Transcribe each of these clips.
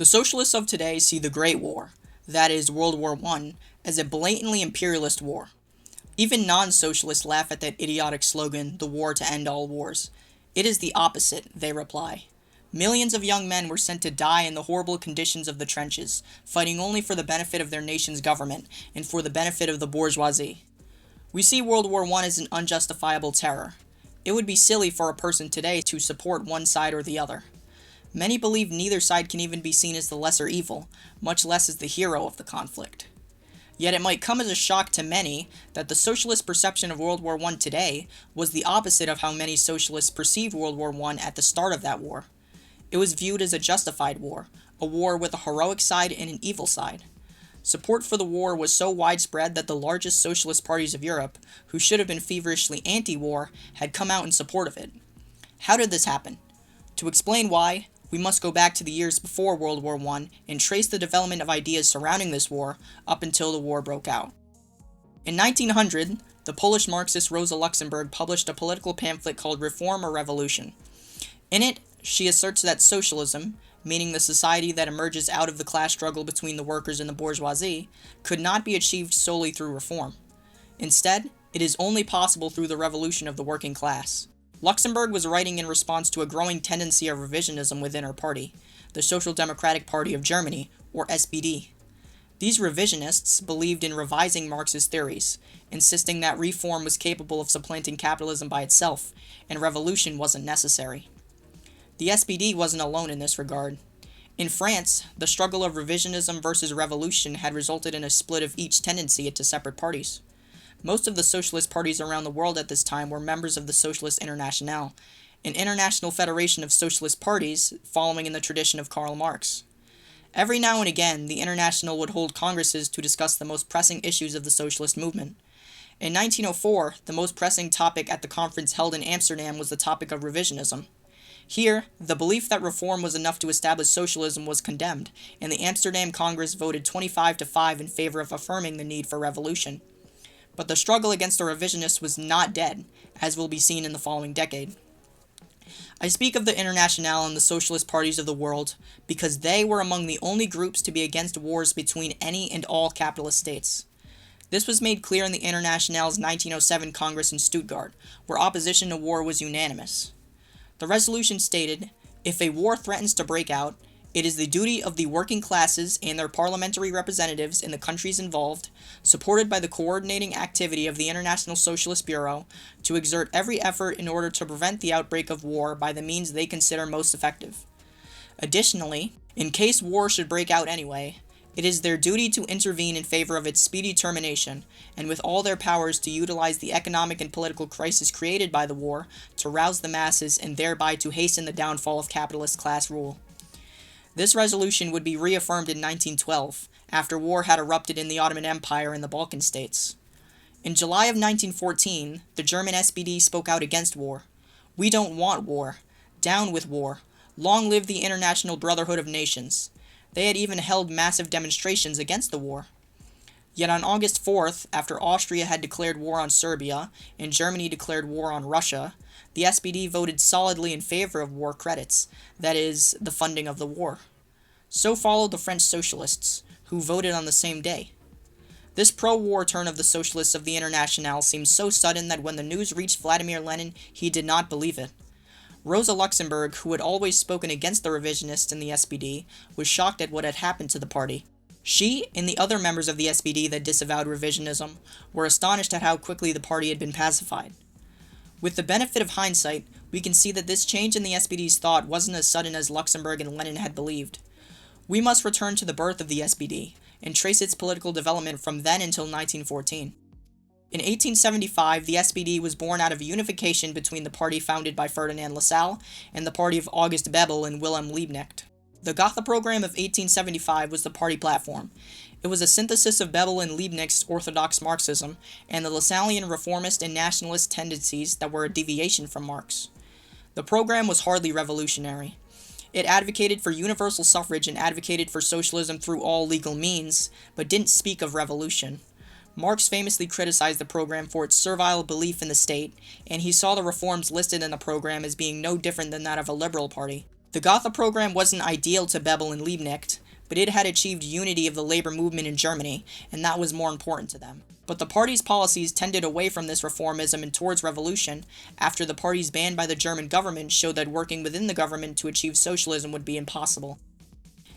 The socialists of today see the Great War, that is, World War I, as a blatantly imperialist war. Even non-socialists laugh at that idiotic slogan, the war to end all wars. It is the opposite, they reply. Millions of young men were sent to die in the horrible conditions of the trenches, fighting only for the benefit of their nation's government and for the benefit of the bourgeoisie. We see World War I as an unjustifiable terror. It would be silly for a person today to support one side or the other. Many believe neither side can even be seen as the lesser evil, much less as the hero of the conflict. Yet it might come as a shock to many that the socialist perception of World War I today was the opposite of how many socialists perceived World War I at the start of that war. It was viewed as a justified war, a war with a heroic side and an evil side. Support for the war was so widespread that the largest socialist parties of Europe, who should have been feverishly anti-war, had come out in support of it. How did this happen? To explain why, we must go back to the years before World War I and trace the development of ideas surrounding this war up until the war broke out. In 1900, the Polish Marxist Rosa Luxemburg published a political pamphlet called Reform or Revolution. In it, she asserts that socialism, meaning the society that emerges out of the class struggle between the workers and the bourgeoisie, could not be achieved solely through reform. Instead, it is only possible through the revolution of the working class. Luxemburg was writing in response to a growing tendency of revisionism within her party, the Social Democratic Party of Germany, or SPD. These revisionists believed in revising Marxist theories, insisting that reform was capable of supplanting capitalism by itself, and revolution wasn't necessary. The SPD wasn't alone in this regard. In France, the struggle of revisionism versus revolution had resulted in a split of each tendency into separate parties. Most of the socialist parties around the world at this time were members of the Socialist Internationale, an international federation of socialist parties following in the tradition of Karl Marx. Every now and again, the International would hold congresses to discuss the most pressing issues of the socialist movement. In 1904, the most pressing topic at the conference held in Amsterdam was the topic of revisionism. Here, the belief that reform was enough to establish socialism was condemned, and the Amsterdam Congress voted 25-5 in favor of affirming the need for revolution. But the struggle against the revisionists was not dead, as will be seen in the following decade. I speak of the Internationale and the socialist parties of the world because they were among the only groups to be against wars between any and all capitalist states. This was made clear in the Internationale's 1907 Congress in Stuttgart, where opposition to war was unanimous. The resolution stated, "If a war threatens to break out, it is the duty of the working classes and their parliamentary representatives in the countries involved, supported by the coordinating activity of the International Socialist Bureau, to exert every effort in order to prevent the outbreak of war by the means they consider most effective. Additionally, in case war should break out anyway, it is their duty to intervene in favor of its speedy termination, and with all their powers to utilize the economic and political crisis created by the war to rouse the masses and thereby to hasten the downfall of capitalist class rule." This resolution would be reaffirmed in 1912, after war had erupted in the Ottoman Empire and the Balkan states. In July of 1914, the German SPD spoke out against war. "We don't want war. Down with war. Long live the International Brotherhood of Nations." They had even held massive demonstrations against the war. Yet on August 4th, after Austria had declared war on Serbia and Germany declared war on Russia, the SPD voted solidly in favor of war credits, that is, the funding of the war. So followed the French Socialists, who voted on the same day. This pro-war turn of the Socialists of the Internationale seemed so sudden that when the news reached Vladimir Lenin, he did not believe it. Rosa Luxemburg, who had always spoken against the revisionists in the SPD, was shocked at what had happened to the party. She, and the other members of the SPD that disavowed revisionism, were astonished at how quickly the party had been pacified. With the benefit of hindsight, we can see that this change in the SPD's thought wasn't as sudden as Luxemburg and Lenin had believed. We must return to the birth of the SPD, and trace its political development from then until 1914. In 1875, the SPD was born out of a unification between the party founded by Ferdinand Lassalle and the party of August Bebel and Wilhelm Liebknecht. The Gotha program of 1875 was the party platform. It was a synthesis of Bebel and Liebknecht's orthodox Marxism and the Lassallean reformist and nationalist tendencies that were a deviation from Marx. The program was hardly revolutionary. It advocated for universal suffrage and advocated for socialism through all legal means, but didn't speak of revolution. Marx famously criticized the program for its servile belief in the state, and he saw the reforms listed in the program as being no different than that of a liberal party. The Gotha program wasn't ideal to Bebel and Liebknecht, but it had achieved unity of the labor movement in Germany, and that was more important to them. But the party's policies tended away from this reformism and towards revolution after the parties banned by the German government showed that working within the government to achieve socialism would be impossible.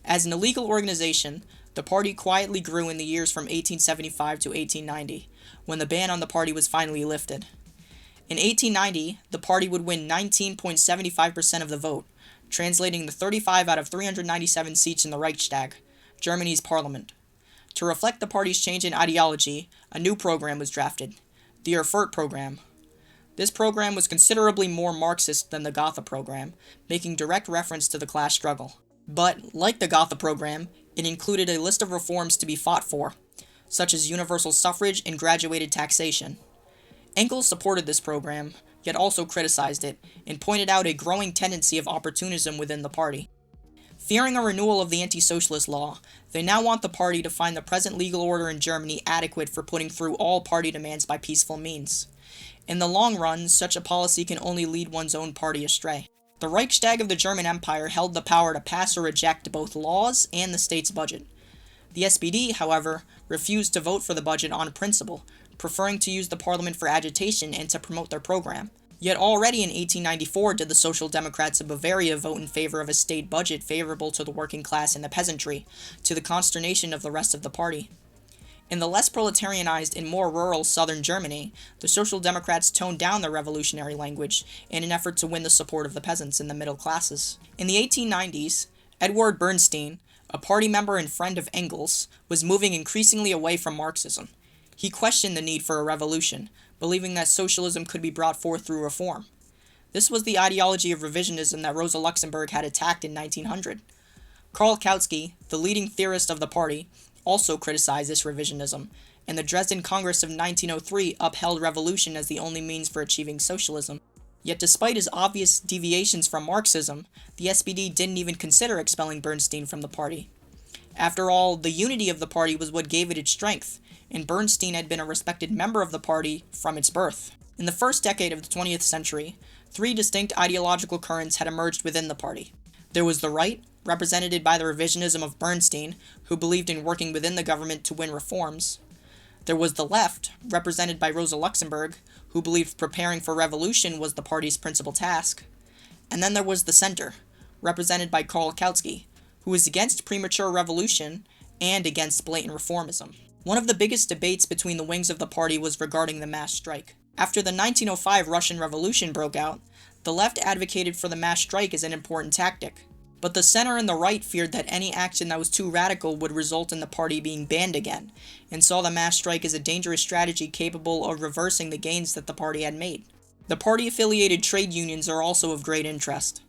As an illegal organization, the party quietly grew in the years from 1875 to 1890, when the ban on the party was finally lifted. In 1890, the party would win 19.75% of the vote, translating to 35 out of 397 seats in the Reichstag, Germany's parliament. To reflect the party's change in ideology, a new program was drafted, the Erfurt program. This program was considerably more Marxist than the Gotha program, making direct reference to the class struggle. But, like the Gotha program, it included a list of reforms to be fought for, such as universal suffrage and graduated taxation. Engels supported this program, yet also criticized it, and pointed out a growing tendency of opportunism within the party. Fearing a renewal of the anti-socialist law, they now want the party to find the present legal order in Germany adequate for putting through all party demands by peaceful means. In the long run, such a policy can only lead one's own party astray. The Reichstag of the German Empire held the power to pass or reject both laws and the state's budget. The SPD, however, refused to vote for the budget on principle, preferring to use the parliament for agitation and to promote their program. Yet already in 1894 did the Social Democrats of Bavaria vote in favor of a state budget favorable to the working class and the peasantry, to the consternation of the rest of the party. In the less proletarianized and more rural southern Germany, the Social Democrats toned down their revolutionary language in an effort to win the support of the peasants and the middle classes. In the 1890s, Edward Bernstein, a party member and friend of Engels, was moving increasingly away from Marxism. He questioned the need for a revolution, believing that socialism could be brought forth through reform. This was the ideology of revisionism that Rosa Luxemburg had attacked in 1900. Karl Kautsky, the leading theorist of the party, also criticized this revisionism, and the Dresden Congress of 1903 upheld revolution as the only means for achieving socialism. Yet despite his obvious deviations from Marxism, the SPD didn't even consider expelling Bernstein from the party. After all, the unity of the party was what gave it its strength, and Bernstein had been a respected member of the party from its birth. In the first decade of the 20th century, three distinct ideological currents had emerged within the party. There was the right, represented by the revisionism of Bernstein, who believed in working within the government to win reforms. There was the left, represented by Rosa Luxemburg, who believed preparing for revolution was the party's principal task. And then there was the center, represented by Karl Kautsky, who was against premature revolution and against blatant reformism. One of the biggest debates between the wings of the party was regarding the mass strike. After the 1905 Russian Revolution broke out, the left advocated for the mass strike as an important tactic. But the center and the right feared that any action that was too radical would result in the party being banned again, and saw the mass strike as a dangerous strategy capable of reversing the gains that the party had made. The party-affiliated trade unions are also of great interest.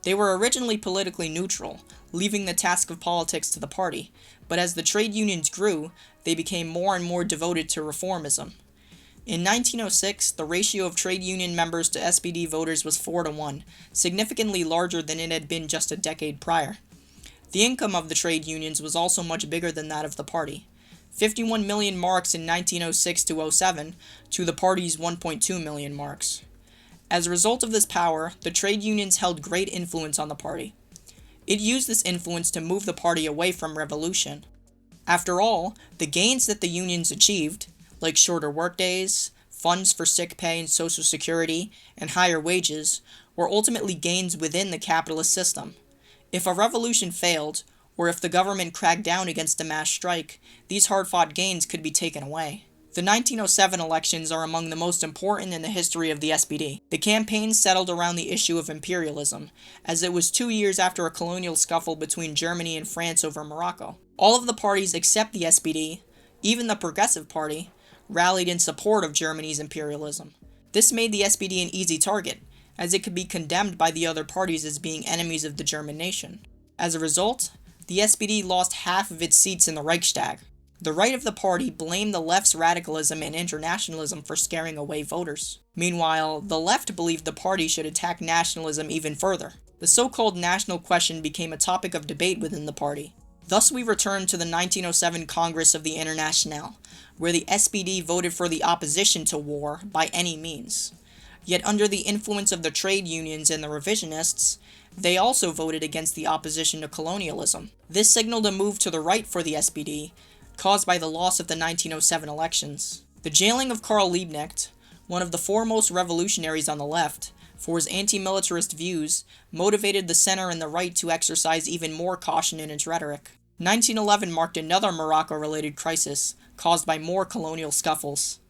They were originally politically neutral, leaving the task of politics to the party, but as the trade unions grew, they became more and more devoted to reformism. In 1906, the ratio of trade union members to SPD voters was 4-1, significantly larger than it had been just a decade prior. The income of the trade unions was also much bigger than that of the party. 51 million marks in 1906-07 to the party's 1.2 million marks. As a result of this power, the trade unions held great influence on the party. It used this influence to move the party away from revolution. After all, the gains that the unions achieved, like shorter workdays, funds for sick pay and social security, and higher wages, were ultimately gains within the capitalist system. If a revolution failed, or if the government cracked down against a mass strike, these hard-fought gains could be taken away. The 1907 elections are among the most important in the history of the SPD. The campaign settled around the issue of imperialism, as it was 2 years after a colonial scuffle between Germany and France over Morocco. All of the parties except the SPD, even the Progressive Party, rallied in support of Germany's imperialism. This made the SPD an easy target, as it could be condemned by the other parties as being enemies of the German nation. As a result, the SPD lost half of its seats in the Reichstag. The right of the party blamed the left's radicalism and internationalism for scaring away voters. Meanwhile, the left believed the party should attack nationalism even further. The so-called national question became a topic of debate within the party. Thus we return to the 1907 Congress of the Internationale, where the SPD voted for the opposition to war by any means. Yet under the influence of the trade unions and the revisionists, they also voted against the opposition to colonialism. This signaled a move to the right for the SPD, caused by the loss of the 1907 elections. The jailing of Karl Liebknecht, one of the foremost revolutionaries on the left, for his anti-militarist views, motivated the center and the right to exercise even more caution in its rhetoric. 1911 marked another Morocco-related crisis, caused by more colonial scuffles.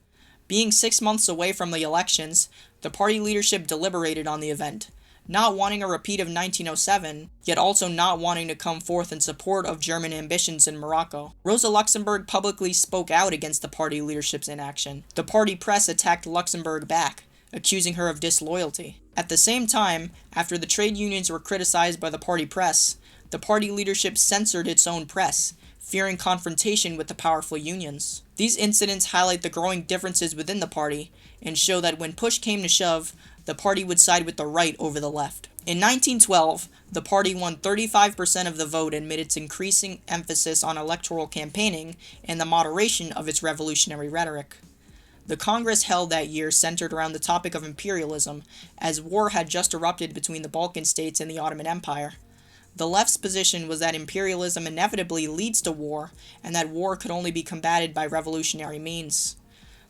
Being 6 months away from the elections, the party leadership deliberated on the event, not wanting a repeat of 1907, yet also not wanting to come forth in support of German ambitions in Morocco. Rosa Luxemburg publicly spoke out against the party leadership's inaction. The party press attacked Luxemburg back, accusing her of disloyalty. At the same time, after the trade unions were criticized by the party press, the party leadership censored its own press, fearing confrontation with the powerful unions. These incidents highlight the growing differences within the party and show that when push came to shove, the party would side with the right over the left. In 1912, the party won 35% of the vote amid its increasing emphasis on electoral campaigning and the moderation of its revolutionary rhetoric. The Congress held that year centered around the topic of imperialism, as war had just erupted between the Balkan states and the Ottoman Empire. The left's position was that imperialism inevitably leads to war, and that war could only be combated by revolutionary means.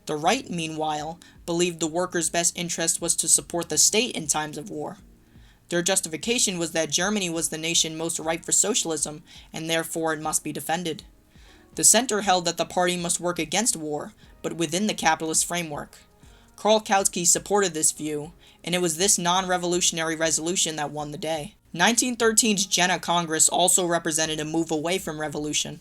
The right, meanwhile, believed the workers' best interest was to support the state in times of war. Their justification was that Germany was the nation most ripe for socialism, and therefore it must be defended. The center held that the party must work against war, but within the capitalist framework. Karl Kautsky supported this view, and it was this non-revolutionary resolution that won the day. 1913's Jena Congress also represented a move away from revolution.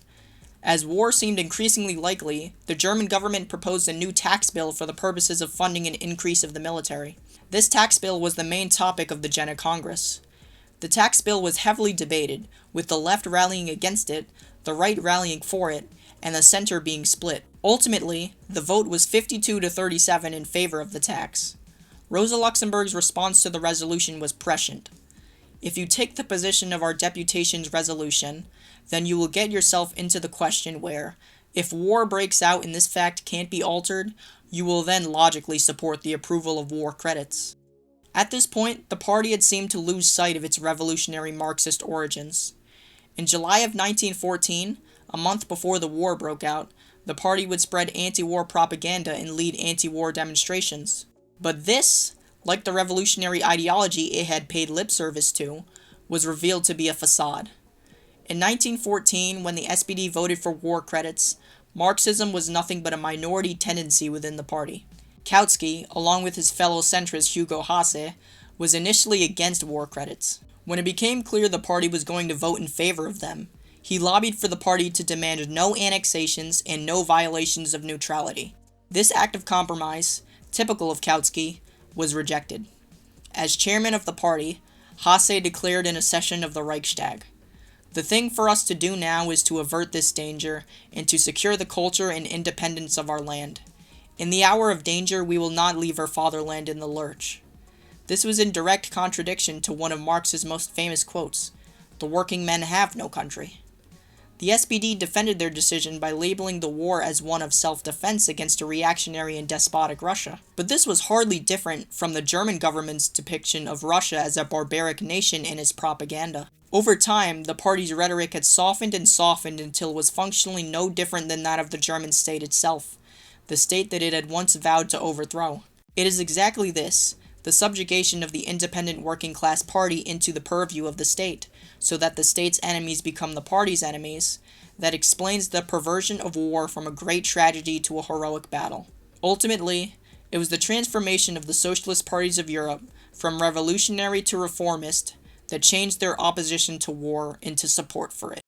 As war seemed increasingly likely, the German government proposed a new tax bill for the purposes of funding an increase of the military. This tax bill was the main topic of the Jena Congress. The tax bill was heavily debated, with the left rallying against it, the right rallying for it, and the center being split. Ultimately, the vote was 52 to 37 in favor of the tax. Rosa Luxemburg's response to the resolution was prescient. If you take the position of our deputation's resolution, then you will get yourself into the question where, if war breaks out and this fact can't be altered, you will then logically support the approval of war credits. At this point, the party had seemed to lose sight of its revolutionary Marxist origins. In July of 1914, a month before the war broke out, the party would spread anti-war propaganda and lead anti-war demonstrations. But this, like the revolutionary ideology it had paid lip service to, was revealed to be a facade. In 1914, when the SPD voted for war credits, Marxism was nothing but a minority tendency within the party. Kautsky, along with his fellow centrist Hugo Hasse, was initially against war credits. When it became clear the party was going to vote in favor of them, he lobbied for the party to demand no annexations and no violations of neutrality. This act of compromise, typical of Kautsky, was rejected. As chairman of the party, Hasse declared in a session of the Reichstag, "The thing for us to do now is to avert this danger and to secure the culture and independence of our land. In the hour of danger, we will not leave our fatherland in the lurch." This was in direct contradiction to one of Marx's most famous quotes, "The working men have no country." The SPD defended their decision by labeling the war as one of self-defense against a reactionary and despotic Russia. But this was hardly different from the German government's depiction of Russia as a barbaric nation in its propaganda. Over time, the party's rhetoric had softened and softened until it was functionally no different than that of the German state itself, the state that it had once vowed to overthrow. It is exactly this, the subjugation of the independent working class party into the purview of the state, so that the state's enemies become the party's enemies, that explains the perversion of war from a great tragedy to a heroic battle. Ultimately, it was the transformation of the socialist parties of Europe from revolutionary to reformist that changed their opposition to war into support for it.